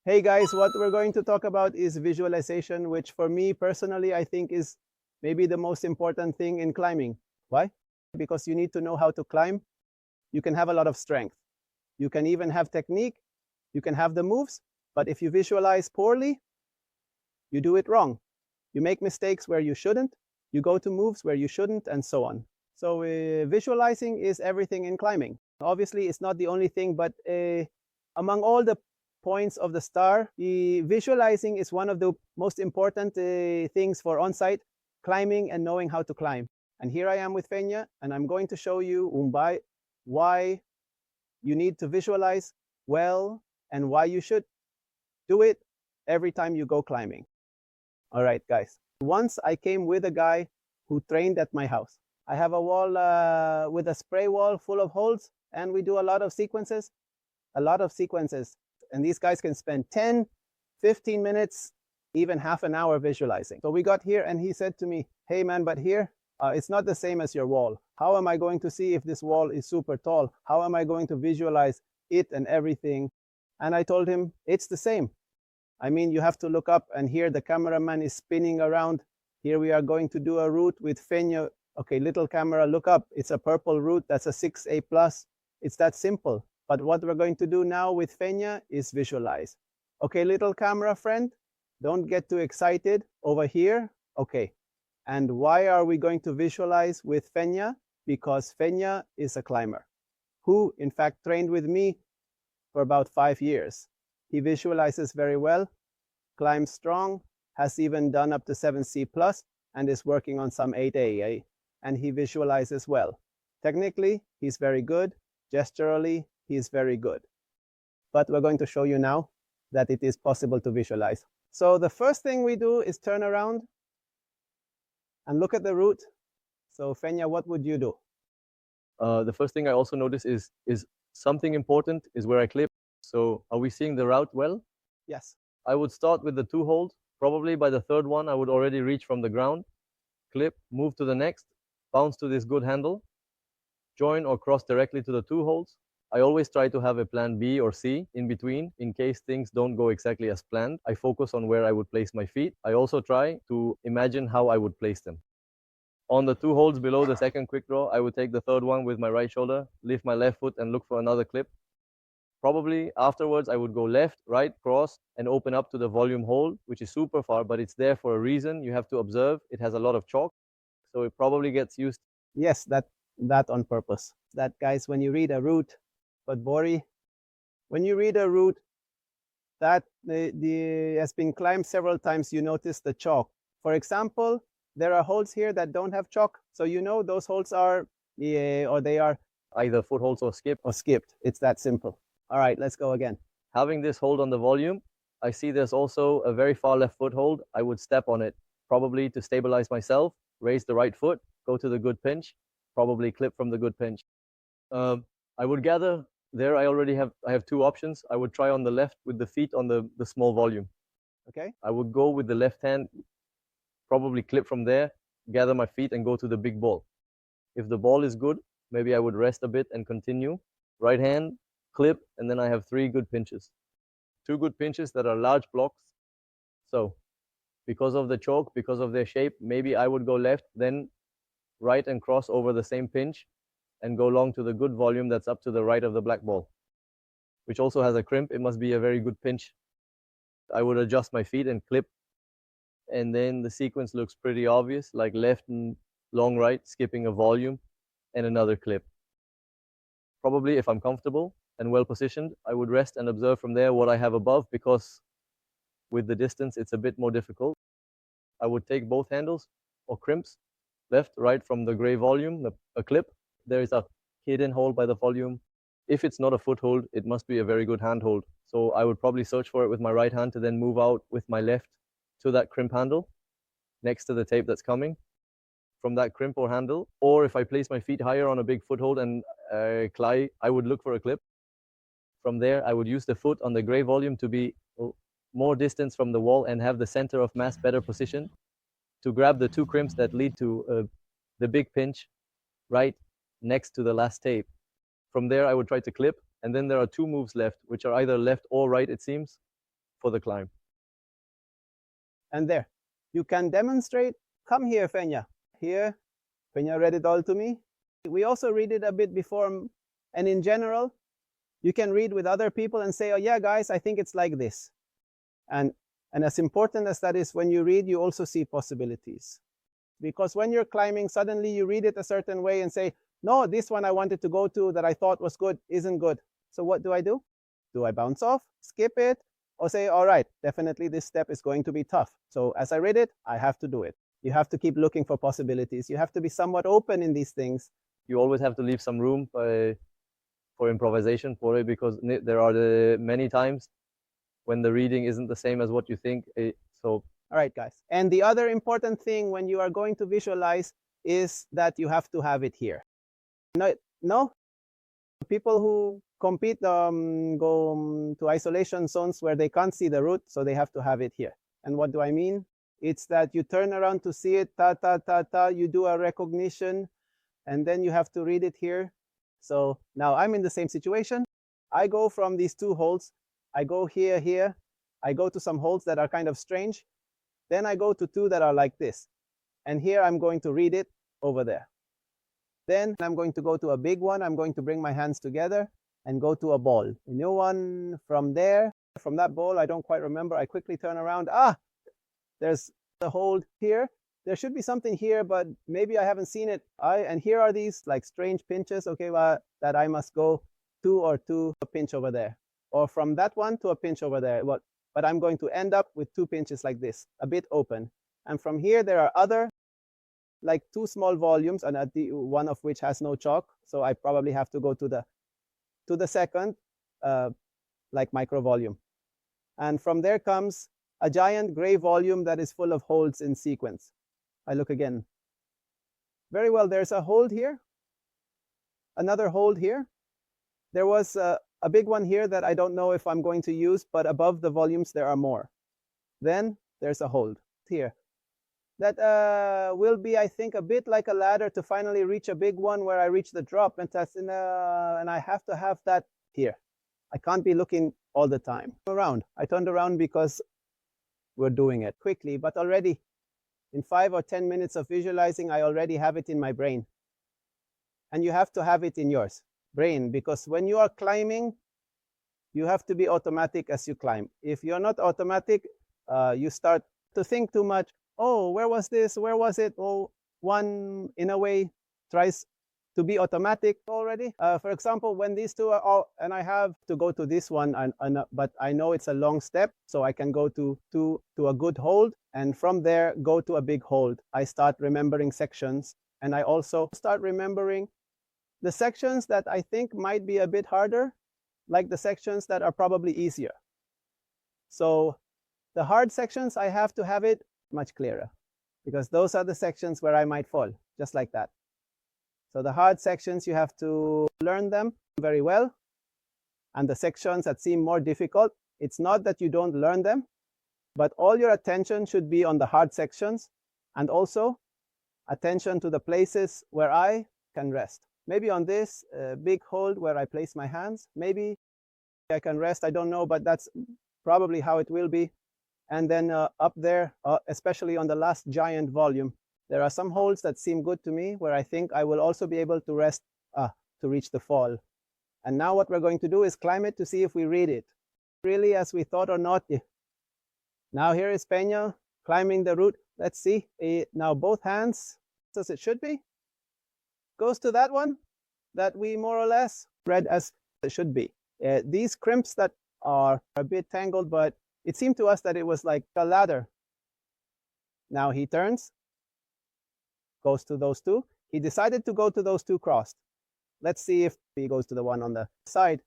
Hey guys, what we're going to talk about is visualization, which for me personally, I think is maybe the most important thing in climbing. Why? Because you need to know how to climb. You can have a lot of strength. You can even have technique. You can have the moves, but if you visualize poorly, you do it wrong. You make mistakes where you shouldn't. You go to moves where you shouldn't, and so on. So visualizing is everything in climbing. Obviously, it's not the only thing, but among all the points of the star, the visualizing is one of the most important things for on-site climbing and knowing how to climb. And here I am with Fenya, and I'm going to show you why you need to visualize well and why you should do it every time you go climbing. All right, guys. Once I came with a guy who trained at my house. I have a wall with a spray wall full of holes, and we do a lot of sequences. And these guys can spend 10, 15 minutes, even half an hour visualizing. So we got here and he said to me, hey man, but here, it's not the same as your wall. How am I going to see if this wall is super tall? How am I going to visualize it and everything? And I told him, it's the same. I mean, you have to look up, and here the cameraman is spinning around. Here we are going to do a route with Fenya. Okay, little camera, look up. It's a purple route. That's a 6A+. It's that simple. But what we're going to do now with Fenya is visualize. Okay, little camera friend, don't get too excited. Over here, okay. And why are we going to visualize with Fenya? Because Fenya is a climber who, in fact, trained with me for about 5 years. He visualizes very well, climbs strong, has even done up to 7C+, and is working on some 8A. And he visualizes well. Technically, he's very good. Gesturally, he's very good. But we're going to show you now that it is possible to visualize. So the first thing we do is turn around and look at the route. So Fenya, what would you do? The first thing I also notice is something important is where I clip. So are we seeing the route well? Yes. I would start with the 2 holes. Probably by the 3rd one, I would already reach from the ground, clip, move to the next, bounce to this good handle, join or cross directly to the 2 holes. I always try to have a plan B or C in between in case things don't go exactly as planned. I focus on where I would place my feet. I also try to imagine how I would place them. On the 2 holes below the 2nd quick draw, I would take the 3rd one with my right shoulder, lift my left foot and look for another clip. Probably afterwards, I would go left, right, cross, and open up to the volume hole, which is super far, but it's there for a reason. You have to observe. It has a lot of chalk, so it probably gets used. Yes, that on purpose. That, guys, when you read a route, but Bori, when you read a route that has been climbed several times, you notice the chalk. For example, there are holes here that don't have chalk, so you know those holes are, or they are either footholds or skipped. It's that simple. All right, let's go again. Having this hold on the volume, I see there's also a very far left foothold. I would step on it, probably to stabilize myself, raise the right foot, go to the good pinch, probably clip from the good pinch. I would gather there. I have 2 options. I would try on the left with the feet on the small volume. Okay. I would go with the left hand, probably clip from there, gather my feet and go to the big ball. If the ball is good, maybe I would rest a bit and continue. Right hand, clip, and then I have 3 good pinches. 2 good pinches that are large blocks. So because of the chalk, because of their shape, maybe I would go left, then right and cross over the same pinch and go long to the good volume that's up to the right of the black ball, which also has a crimp. It must be a very good pinch. I would adjust my feet and clip, and then the sequence looks pretty obvious, like left and long right, skipping a volume and another clip. Probably if I'm comfortable and well positioned, I would rest and observe from there what I have above, because with the distance it's a bit more difficult. I would take both handles or crimps, left, right from the gray volume, a clip. There is a hidden hole by the volume. If it's not a foothold, it must be a very good handhold. So I would probably search for it with my right hand to then move out with my left to that crimp handle next to the tape that's coming from that crimp or handle. Or if I place my feet higher on a big foothold and climb, I would look for a clip. From there, I would use the foot on the gray volume to be more distance from the wall and have the center of mass better positioned to grab the 2 crimps that lead to the big pinch right next to the last tape. From there, I would try to clip, and then there are 2 moves left, which are either left or right, it seems. for the climb. And there, you can demonstrate. Come here, Fenya. Here, Fenya read it all to me. We also read it a bit before, and in general, you can read with other people and say, oh yeah, guys, I think it's like this. And as important as that is, when you read, you also see possibilities. Because when you're climbing, suddenly you read it a certain way and say, no, this one I wanted to go to that I thought was good isn't good. So what do? Do I bounce off, skip it, or say, all right, definitely this step is going to be tough. So as I read it, I have to do it. You have to keep looking for possibilities. You have to be somewhat open in these things. You always have to leave some room for improvisation, because there are many times when the reading isn't the same as what you think. So all right, guys. And the other important thing when you are going to visualize is that you have to have it here. No, people who compete go to isolation zones where they can't see the route, so they have to have it here. And what do I mean? It's that you turn around to see it, ta, ta, ta, ta, you do a recognition, and then you have to read it here. So now I'm in the same situation. I go from these two holds. I go here. I go to some holds that are kind of strange. Then I go to two that are like this. And here I'm going to read it over there. Then I'm going to go to a big one. I'm going to bring my hands together and go to a ball. A new one from there. From that ball, I don't quite remember. I quickly turn around. There's the hold here. There should be something here, but maybe I haven't seen it. And here are these like strange pinches, okay, that I must go to a pinch over there. Or from that one to a pinch over there. But I'm going to end up with two pinches like this, a bit open. And from here, there are other, like two small volumes, and one of which has no chalk. So I probably have to go to the second, like micro volume. And from there comes a giant gray volume that is full of holds in sequence. I look again. Very well, there's a hold here, another hold here. There was a big one here that I don't know if I'm going to use, but above the volumes there are more. Then there's a hold here. That will be, I think, a bit like a ladder to finally reach a big one where I reach the drop, and I have to have that here. I can't be looking all the time. I turned around because we're doing it quickly, but already in 5 or 10 minutes of visualizing, I already have it in my brain. And you have to have it in yours brain, because when you are climbing, you have to be automatic as you climb. If you're not automatic, you start to think too much. Oh, where was this? Where was it? Oh, one in a way tries to be automatic already. For example, when these two are all, and I have to go to this one, but I know it's a long step, so I can go to a good hold, and from there go to a big hold. I start remembering sections, and I also start remembering the sections that I think might be a bit harder, like the sections that are probably easier. So the hard sections, I have to have it much clearer, because those are the sections where I might fall, just like that. So the hard sections, you have to learn them very well. And the sections that seem more difficult, it's not that you don't learn them, but all your attention should be on the hard sections, and also attention to the places where I can rest. Maybe on this big hold where I place my hands, maybe I can rest, I don't know, but that's probably how it will be. And then up there, especially on the last giant volume, there are some holds that seem good to me where I think I will also be able to rest to reach the fall. And now what we're going to do is climb it to see if we read it really as we thought or not. Now here is Peña climbing the route. Let's see. Now both hands, as it should be, goes to that one that we more or less read as it should be. These crimps that are a bit tangled, but it seemed to us that it was like a ladder. Now he turns, goes to those two. He decided to go to those two crossed. Let's see if he goes to the one on the side.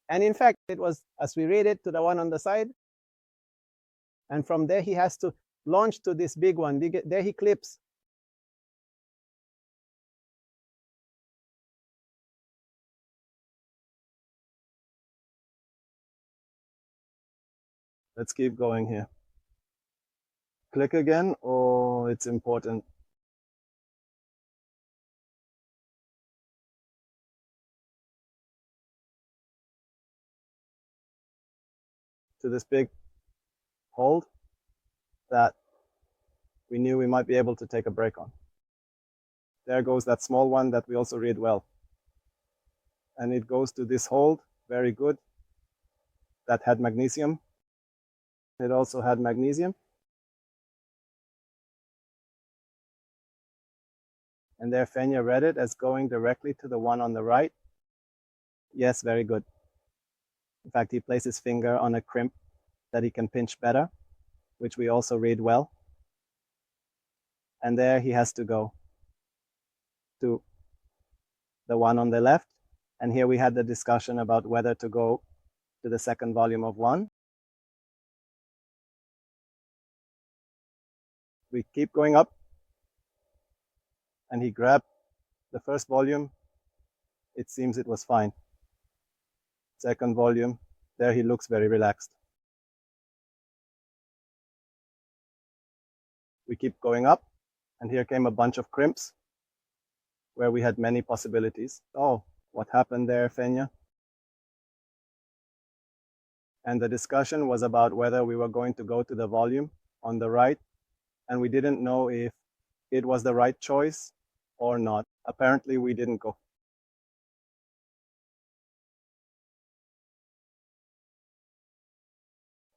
And in fact, it was, as we read it, to the one on the side. And from there, he has to launch to this big one. There he clips. Let's keep going here. Click again. Oh, it's important. To this big hold that we knew we might be able to take a break on. There goes that small one that we also read well. And it goes to this hold, very good, that had magnesium. It also had magnesium. And there Fenya read it as going directly to the one on the right. Yes, very good. In fact, he placed his finger on a crimp that he can pinch better, which we also read well. And there he has to go to the one on the left. And here we had the discussion about whether to go to the second volume of one. We keep going up, and he grabbed the first volume. It seems it was fine. Second volume, there he looks very relaxed. We keep going up, and here came a bunch of crimps where we had many possibilities. Oh, what happened there, Fenya? And the discussion was about whether we were going to go to the volume on the right, and we didn't know if it was the right choice or not. Apparently, we didn't go.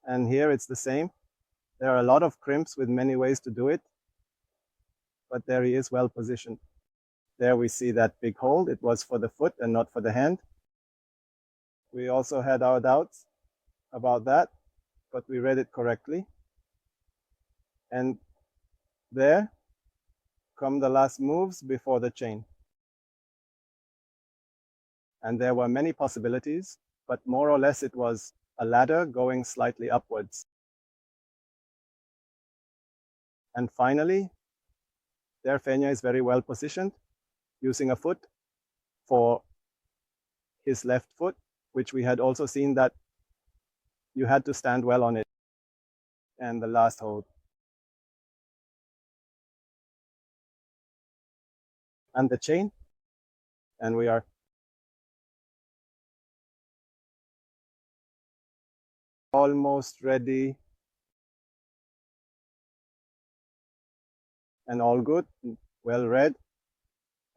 And here it's the same. There are a lot of crimps with many ways to do it, but there he is well positioned. There we see that big hold. It was for the foot and not for the hand. We also had our doubts about that, but we read it correctly. And there come the last moves before the chain. And there were many possibilities, but more or less it was a ladder going slightly upwards. And finally, there Fenya is very well positioned, using a foot for his left foot, which we had also seen that you had to stand well on it. And the last hold. And the chain. And we are almost ready. And all good, well read,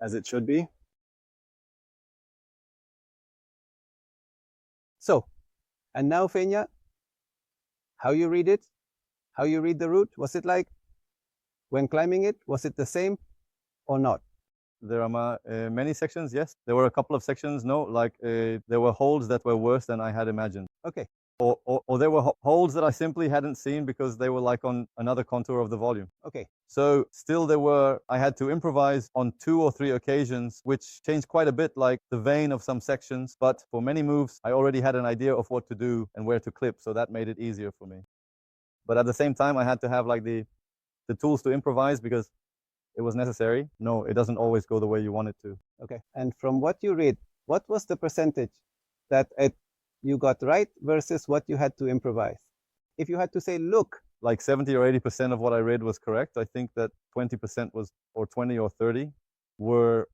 as it should be. So, and now Fenya, how you read it? How you read the route? Was it like when climbing it? Was it the same or not? There are many sections, yes. There were a couple of sections, no, like there were holds that were worse than I had imagined. Okay. Or there were holds that I simply hadn't seen because they were like on another contour of the volume. Okay. So still I had to improvise on 2 or 3 occasions, which changed quite a bit, like the vein of some sections. But for many moves, I already had an idea of what to do and where to clip, so that made it easier for me. But at the same time, I had to have like the tools to improvise because it was necessary. No, it doesn't always go the way you want it to. Okay. And from what you read, what was the percentage that you got right versus what you had to improvise? If you had to say, look, like 70 or 80% of what I read was correct. I think that 20% was, or 20 or 30 were,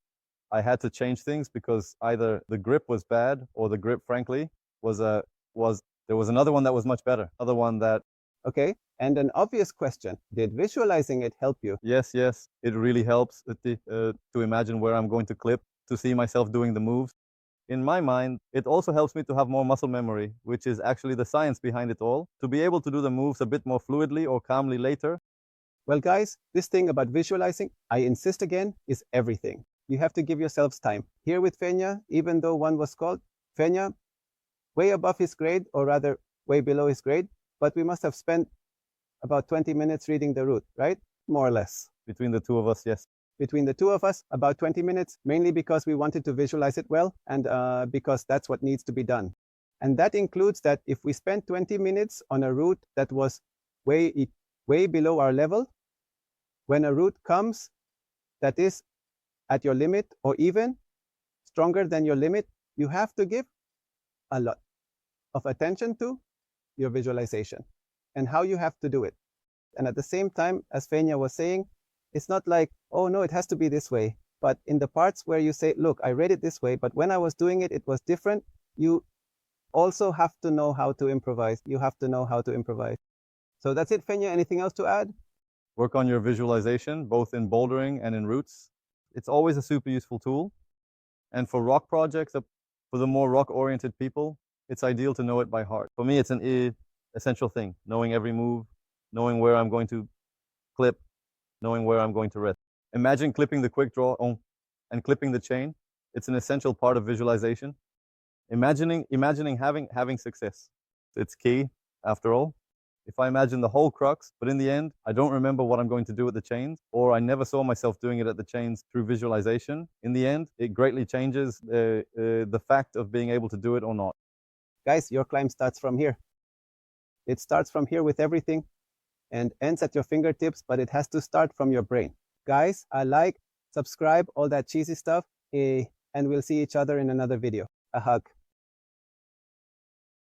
I had to change things because either the grip was bad or the grip, frankly, there was another one that was much better. Other one that. Okay. And an obvious question, did visualizing it help you? Yes. It really helps to imagine where I'm going to clip, to see myself doing the moves. In my mind, it also helps me to have more muscle memory, which is actually the science behind it all, to be able to do the moves a bit more fluidly or calmly later. Well, guys, this thing about visualizing, I insist again, is everything. You have to give yourselves time. Here with Fenya, even though one was called Fenya, way above his grade, or rather way below his grade, but we must have spent about 20 minutes reading the route, right? More or less. Between the two of us, yes. Between the two of us, about 20 minutes, mainly because we wanted to visualize it well and because that's what needs to be done. And that includes that if we spent 20 minutes on a route that was way below our level, when a route comes that is at your limit or even stronger than your limit, you have to give a lot of attention to your visualization and how you have to do it. And at the same time, as Fenya was saying, it's not like, oh no, it has to be this way. But in the parts where you say, look, I read it this way, but when I was doing it, it was different. You also have to know how to improvise. You have to know how to improvise. So that's it, Fenya. Anything else to add? Work on your visualization, both in bouldering and in routes. It's always a super useful tool. And for rock projects, for the more rock-oriented people, it's ideal to know it by heart. For me, it's an essential thing, knowing every move, knowing where I'm going to clip, knowing where I'm going to rest. Imagine clipping the quick draw on and clipping the chain. It's an essential part of visualization. Imagining having success. It's key, after all. If I imagine the whole crux, but in the end, I don't remember what I'm going to do with the chains, or I never saw myself doing it at the chains through visualization, in the end, it greatly changes the fact of being able to do it or not. Guys, your climb starts from here. It starts from here with everything and ends at your fingertips, but it has to start from your brain. Guys, like, subscribe, all that cheesy stuff, and we'll see each other in another video. A hug.